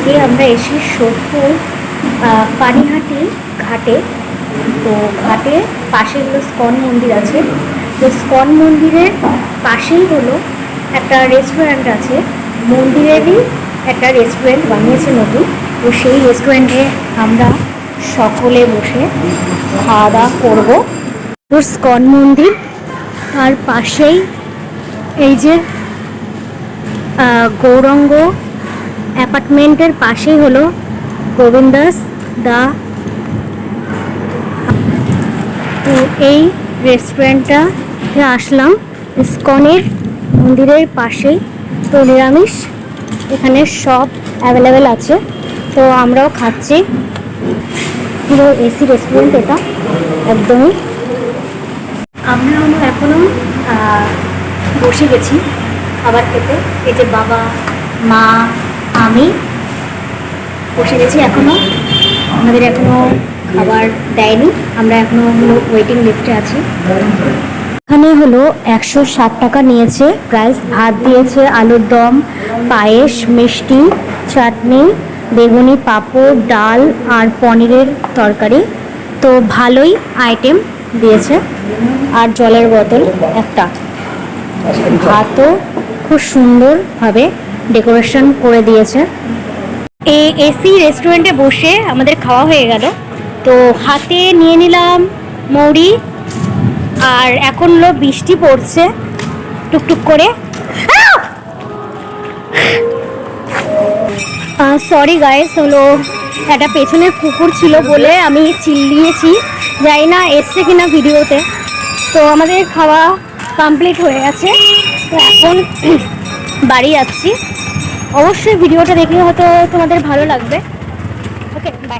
আজকে আমরা এসে সোদপুর পানিহাটি ঘাটে। তো ঘাটে পাশে হলো স্কন মন্দির আছে। তো স্কন মন্দিরের পাশেই হলো একটা রেস্টুরেন্ট আছে, মন্দিরেরই একটা রেস্টুরেন্ট বানিয়েছে নতুন। তো সেই রেস্টুরেন্টে আমরা সকলে বসে খাওয়া দাওয়া করবো। তো স্কন মন্দির আর পাশেই এই যে গৌরাঙ্গ অ্যাপার্টমেন্টের পাশেই হলো গোবিন্দাস দা। তো এই রেস্টুরেন্টটাতে আসলাম ইসকনের মন্দিরের পাশেই। তো নিরামিষ এখানে সব অ্যাভেলেবেল আছে। তো আমরাও খাচ্ছি। পুরো এসি রেস্টুরেন্ট এটা একদমই। আমরা এখনও বসে গেছি খাবার খেতে। এই যে বাবা, মা, আমি বসে গেছি। এখনও আমাদের এখনও খাবার দেয়নি, আমরা এখনও ওয়েটিং লিস্টে আছি। এখানে হলো 160 টাকা নিয়েছে প্রাইস। ভাত দিয়েছে, আলুর দম, পায়েস, মিষ্টি, চাটনি, বেগুনি, পাঁপড়, ডাল আর পনিরের তরকারি। তো ভালোই আইটেম দিয়েছে। আর জলের বোতল একটা। ভাতও খুব সুন্দরভাবে ডেকোরেশন করে দিয়েছে। এই এসি রেস্টুরেন্টে বসে আমাদের খাওয়া হয়ে গেল। তো হাতে নিয়ে নিলাম মুড়ি। আর এখন হলো বৃষ্টি পড়ছে টুকটুক করে। সরি গাইস, হলো একটা পেছনে কুকুর ছিল বলে আমি চিল্লিয়েছি, জানি না এসছে কিনা ভিডিওতে। তো আমাদের খাওয়া কমপ্লিট হয়ে গেছে। তো এখন বাড়ি যাচ্ছি। অবশ্যই ভিডিওটা দেখলে হয়তো তোমাদের ভালো লাগবে। ওকে, বাই।